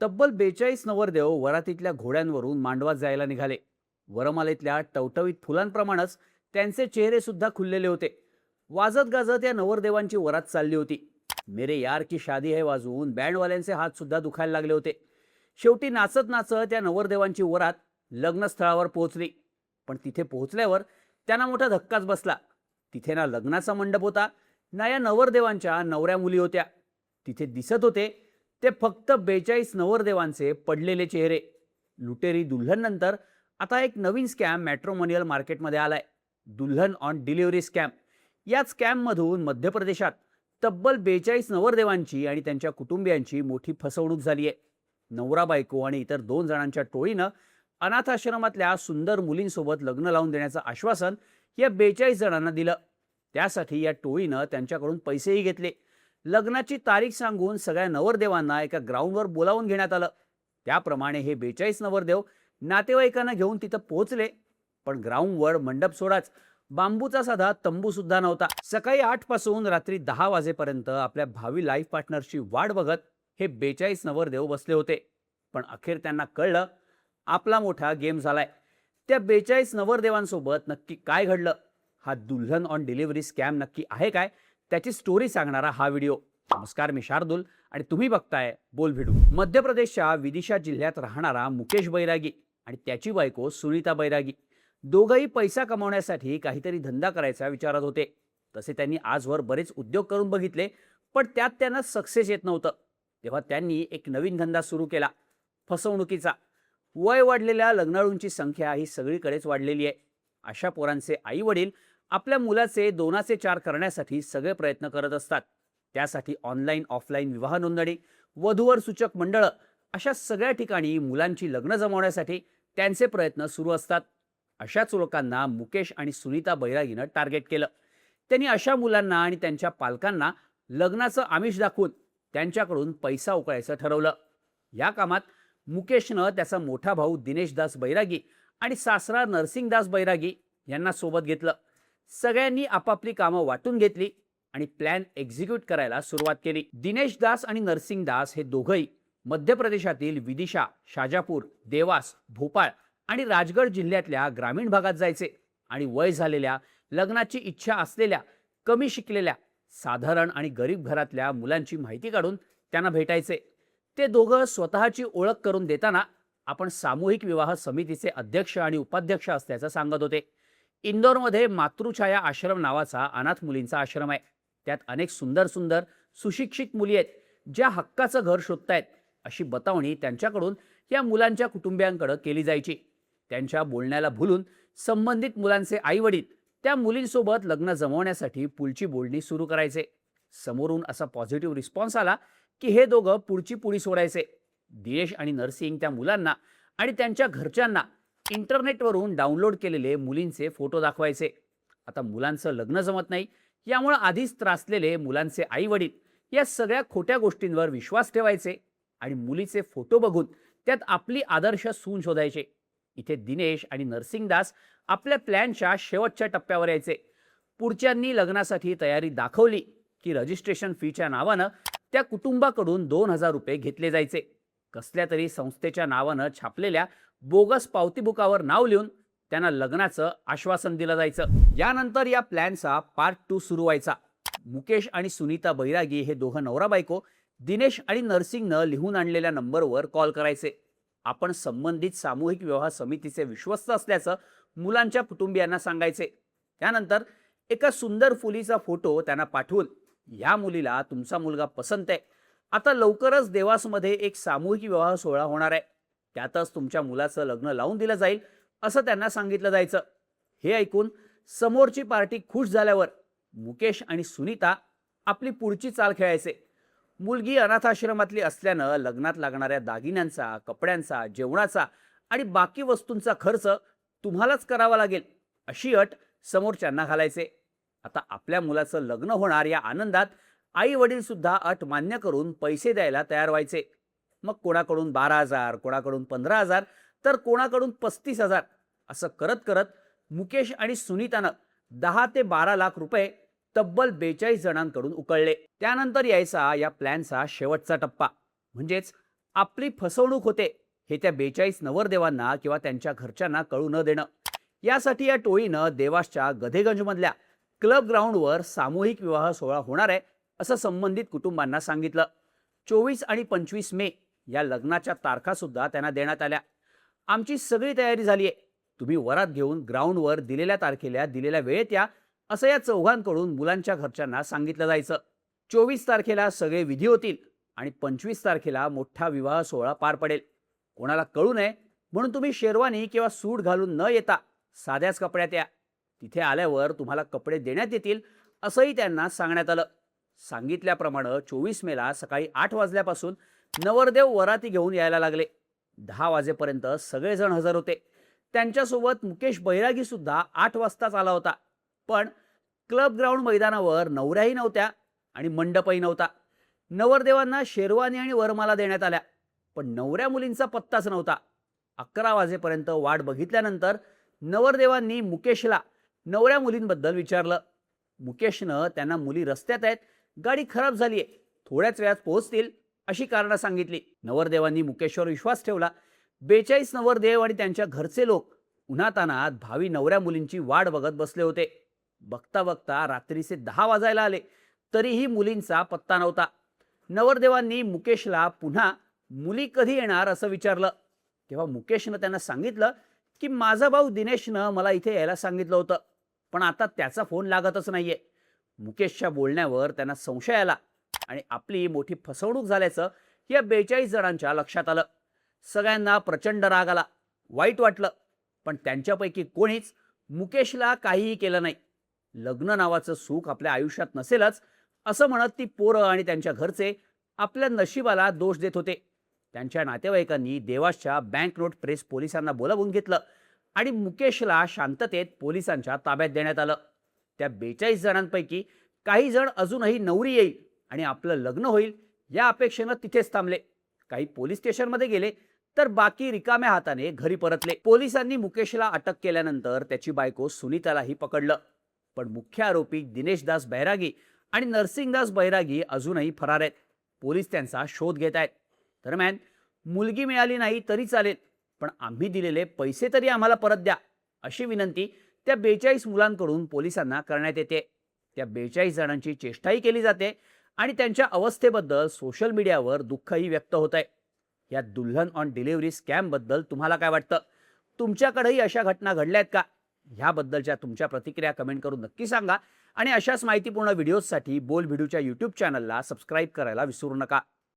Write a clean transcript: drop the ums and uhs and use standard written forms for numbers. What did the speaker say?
तब्बल 42 नवरदेव वरातीतल्या घोड्यांवरून मांडवात जायला निघाले. वरमालेतल्या टवटवीत फुलांप्रमाणेच त्यांचे चेहरे सुद्धा खुललेले होते. वाजत गाजत या नवरदेवांची वरात चालली होती. मेरे यार की शादी है वाजवून बँडवाल्यांचे हात सुद्धा दुखायला लागले होते. शेवटी नाचत नाचत या नवरदेवांची वरात लग्नस्थळावर पोहोचली. पण तिथे पोहोचल्यावर त्यांना मोठा धक्काच बसला. तिथे ना लग्नाचा मंडप होता, ना या नवरदेवांच्या नवऱ्या मुली होत्या. तिथे दिसत होते ते फक्त 42 नवरदेवांचे पडलेले चेहरे. लुटेरी दुल्हन नंतर आता एक नवीन स्कॅम मॅट्रोमोनियल मार्केटमध्ये आलाय. दुल्हन ऑन डिलिव्हरी स्कॅम. या स्कॅममधून मध्य प्रदेशात तब्बल 42 नवरदेवांची आणि त्यांच्या कुटुंबियांची मोठी फसवणूक झाली आहे. नवरा बायको आणि इतर 2 जणांच्या टोळीनं अनाथाश्रमातल्या सुंदर मुलींसोबत लग्न लावून देण्याचं आश्वासन या 42 जणांना दिलं. त्यासाठी या टोळीनं त्यांच्याकडून पैसेही घेतले. लग्नाची तारीख सांगून सगळ्या नवरदेवांना एका ग्राउंडवर बोलावून घेण्यात आलं. त्याप्रमाणे हे 42 नवरदेव नातेवाईकांना घेऊन तिथं पोहोचले. पण ग्राउंडवर मंडप सोडाच, बांबूचा साधा तंबू सुद्धा नव्हता. सकाळी 8 पासून रात्री 10 वाजेपर्यंत आपल्या भावी लाईफ पार्टनरची वाट बघत हे 42 नवरदेव बसले होते. पण अखेर त्यांना कळलं आपला मोठा गेम झालाय. त्या 42 नवरदेवांसोबत नक्की काय घडलं, हा दुल्हन ऑन डिलिव्हरी स्कॅम नक्की आहे काय, त्याची स्टोरी सांगणारा हा व्हिडिओ. नमस्कार, मी शार्दुल आणि तुम्ही बघताय बोल भिडू. मध्य प्रदेशच्या विदिशा जिल्ह्यात राहणारा मुकेश बैरागी आणि त्याची बायको सुनीता बैरागी दोघंही पैसा कमावण्यासाठी काहीतरी धंदा करायचा विचारत होते. तसे त्यांनी आजवर बरेच उद्योग करून बघितले, पण त्यात त्यांना सक्सेस येत नव्हतं. तेव्हा त्यांनी एक नवीन धंदा सुरू केला, फसवणुकीचा. वय वाढलेल्या लग्नाळूंची संख्या ही सगळीकडेच वाढलेली आहे. अशा पोरांचे आई वडील आपल्या मुलाचे 2चे 4 करण्यासाठी सगळे प्रयत्न करत असतात. त्यासाठी ऑनलाईन ऑफलाईन विवाह नोंदणी, वधूवर सूचक मंडळं अशा सगळ्या ठिकाणी मुलांची लग्न जमवण्यासाठी त्यांचे प्रयत्न सुरू असतात. अशाच लोकांना मुकेश आणि सुनीता बैरागीनं टार्गेट केलं. त्यांनी अशा मुलांना आणि त्यांच्या पालकांना लग्नाचं आमिष दाखवून त्यांच्याकडून पैसा उकळायचं ठरवलं. या कामात मुकेशनं त्याचा मोठा भाऊ दिनेश दास बैरागी आणि सासरा नरसिंगदास बैरागी यांना सोबत घेतलं. सगळ्यांनी आपापली कामं वाटून घेतली आणि प्लॅन एक्झिक्यूट करायला सुरुवात केली. दिनेश दास आणि नरसिंग दास हे दोघंही मध्य प्रदेशातील विदिशा, शाजापूर, देवास, भोपाळ आणि राजगड जिल्ह्यातल्या ग्रामीण भागात जायचे आणि वय झालेल्या, लग्नाची इच्छा असलेल्या, कमी शिकलेल्या, साधारण आणि गरीब घरातल्या मुलांची माहिती काढून त्यांना भेटायचे. ते दोघं स्वतःची ओळख करून देताना आपण सामूहिक विवाह समितीचे अध्यक्ष आणि उपाध्यक्ष असल्याचं सांगत होते. इंदोरमध्ये मातृछाया आश्रम नावाचा अनाथ मुलींचा आश्रम आहे. त्यात अनेक सुंदर सुंदर सुशिक्षित मुली आहेत, ज्या हक्काचं घर शोधतायत अशी बतावणी त्यांच्याकडून या मुलांच्या कुटुंबियांकडे केली जायची. त्यांच्या बोलण्याला भुलून संबंधित मुलांचे आई वडील त्या मुलींसोबत लग्न जमवण्यासाठी पुढची बोलणी सुरू करायचे. समोरून असा पॉझिटिव्ह रिस्पॉन्स आला की हे दोघं पुढची पुढी सोडायचे. दिनेश आणि नरसिंग त्या मुलांना आणि त्यांच्या घरच्यांना इंटरनेटवरून डाउनलोड केलेले मुलींचे फोटो दाखवायचे. आता मुलांचं लग्न जमत नाही यामुळे आधीच त्रासलेले मुलांचे आई वडील या सगळ्या खोट्या गोष्टींवर विश्वास ठेवायचे आणि मुलीचे फोटो बघून त्यात आपली आदर्श सून शोधायचे. इथे दिनेश आणि नरसिंगदास आपल्या प्लॅनच्या शेवटच्या टप्प्यावर यायचे. पुढच्यांनी लग्नासाठी तयारी दाखवली की रजिस्ट्रेशन फीच्या नावानं त्या कुटुंबाकडून 2000 रुपये घेतले जायचे. कसल्या तरी संस्थेच्या नावानं छापलेल्या बोगस पावतीबुकावर नाव लिहून त्यांना लग्नाचं आश्वासन दिलं जायचं. यानंतर या प्लॅनचा पार्ट 2 सुरू व्हायचा. मुकेश आणि सुनीता बैरागी हे दोघं नवरा बायको दिनेश आणि नरसिंगनं लिहून आणलेल्या नंबरवर कॉल करायचे. आपण संबंधित सामूहिक विवाह समितीचे विश्वस्त असल्याचं मुलांच्या कुटुंबियांना सांगायचे. त्यानंतर एका सुंदर फुलीचा फोटो त्यांना पाठवून, या मुलीला तुमचा मुलगा पसंत आहे, आता लवकरच देवासमध्ये एक सामूहिक विवाह सोहळा होणार आहे, त्यातच तुमच्या मुलाचं लग्न लावून दिलं जाईल असं त्यांना सांगितलं जायचं. हे ऐकून समोरची पार्टी खुश झाल्यावर मुकेश आणि सुनीता आपली पुढची चाल खेळायचे. मुलगी अनाथाश्रमातली असल्यानं लग्नात लागणाऱ्या दागिन्यांचा, कपड्यांचा, जेवणाचा आणि बाकी वस्तूंचा खर्च तुम्हालाच करावा लागेल अशी अट समोरच्यांना घालायचे. आता आपल्या मुलाचं लग्न होणार या आनंदात आई वडील सुद्धा अट मान्य करून पैसे द्यायला तयार व्हायचे. मग कोणाकडून 12,000, कोणाकडून 15,000 तर कोणाकडून 35,000 असं करत करत मुकेश आणि सुनीतानं 10 ते 12 लाख रुपये तब्बल 42 जणांकडून उकळले. त्यानंतर यायचा या प्लॅनचा शेवटचा टप्पा, म्हणजेच आपली फसवणूक होते हे त्या 42 नवरदेवांना किंवा त्यांच्या घरच्यांना कळू न देणं. यासाठी या टोळीनं देवासच्या गधेगंजमधल्या क्लब ग्राउंडवर सामूहिक विवाह सोहळा होणार आहे असं संबंधित कुटुंबांना सांगितलं. 24 आणि 25 मे या लग्नाच्या तारखा सुद्धा त्यांना देण्यात आल्या. आमची सगळी तयारी झाली आहे, तुम्ही वरात घेऊन ग्राउंडवर दिलेल्या तारखेला दिलेल्या वेळेत या, असं या चौघांकडून मुलांच्या घरच्यांना सांगितलं जायचं. 24 तारखेला सगळे विधी होतील आणि 25 तारखेला मोठा विवाह सोहळा पार पडेल. कोणाला कळू नये म्हणून तुम्ही शेरवानी किंवा सूट घालून न येता साध्याच कपड्यात या. तिथे आल्यावर तुम्हाला कपडे देण्यात येतील असंही त्यांना सांगण्यात आलं. सांगितल्याप्रमाणे 24 मेला सकाळी 8 वाजल्यापासून नवरदेव वराती घेऊन यायला लागले. 10 वाजेपर्यंत सगळेजण हजर होते. त्यांच्यासोबत मुकेश बैरागी सुद्धा 8 वाजताच आला होता. पण क्लब ग्राउंड मैदानावर नवऱ्याही नव्हत्या आणि मंडपही नव्हता. नवरदेवांना शेरवानी आणि वरमाला देण्यात आल्या, पण नवऱ्या मुलींचा पत्ताच नव्हता. 11 वाजेपर्यंत वाट बघितल्यानंतर नवरदेवांनी मुकेशला नवऱ्या मुलींबद्दल विचारलं. मुकेशनं त्यांना मुली रस्त्यात आहेत, गाडी खराब झाली आहे, थोड्याच वेळात पोहोचतील अशी कारणं सांगितली. नवरदेवांनी मुकेशवर विश्वास ठेवला. 42 नवरदेव आणि त्यांच्या घरचे लोक उन्हातानात भावी नवऱ्या मुलींची वाट बघत बसले होते. बघता बघता रात्रीचे 10 वाजायला आले तरीही मुलींचा पत्ता नव्हता. नवरदेवांनी मुकेशला पुन्हा मुली कधी येणार असं विचारलं. तेव्हा मुकेशनं त्यांना सांगितलं की माझा भाऊ दिनेशनं मला इथे यायला सांगितलं होतं, पण आता त्याचा फोन लागतच नाहीये. मुकेशच्या बोलण्यावर त्यांना संशय आला आणि आपली मोठी फसवणूक झाल्याचं या 42 जणांच्या लक्षात आलं. सगळ्यांना प्रचंड राग आला, वाईट वाटलं, पण त्यांच्यापैकी कोणीच मुकेशला काहीही केलं नाही. लग्न नावाचं सुख आपल्या आयुष्यात नसेलच असं म्हणत ती पोरं आणि त्यांच्या घरचे आपल्या नशिबाला दोष देत होते. त्यांच्या नातेवाईकांनी देवासच्या बँक नोट प्रेस पोलिसांना बोलावून घेतलं आणि मुकेशला शांततेत पोलिसांच्या ताब्यात देण्यात आलं. त्या 42 जणांपैकी काही जण अजूनही नवरी येईल आणि आपलं लग्न होईल या अपेक्षेनं तिथेच थांबले. काही पोलीस स्टेशनमध्ये गेले तर बाकी रिकाम्या हाताने घरी परतले. पोलिसांनी मुकेशला अटक केल्यानंतर त्याची बायको सुनीतालाही पकडलं. पण मुख्य आरोपी दिनेशदास बैरागी आणि नरसिंगदास बैरागी अजूनही फरार आहेत. पोलीस त्यांचा शोध घेत आहेत. दरम्यान मुलगी मिळाली नाही तरी चालेल, पण आम्ही दिलेले पैसे तरी आम्हाला परत द्या अशी विनंती त्या 42 मुलांकडून पोलिसांना करण्यात येते. त्या 42 जणांची चेष्टाही केली जाते आणि त्यांच्या अवस्थेबद्दल सोशल मीडियावर दुःखही व्यक्त होत आहे. या दुल्हन ऑन डिलिव्हरी स्कॅम बद्दल तुम्हाला काय वाटतं? तुमच्याकडेही अशा घटना घडल्या आहेत का? ह्याबद्दलच्या तुमच्या प्रतिक्रिया कमेंट करून नक्की सांगा आणि अशाच माहितीपूर्ण व्हिडिओजसाठी बोल व्हिडिओच्या यूट्यूब चॅनलला सबस्क्राईब करायला विसरू नका.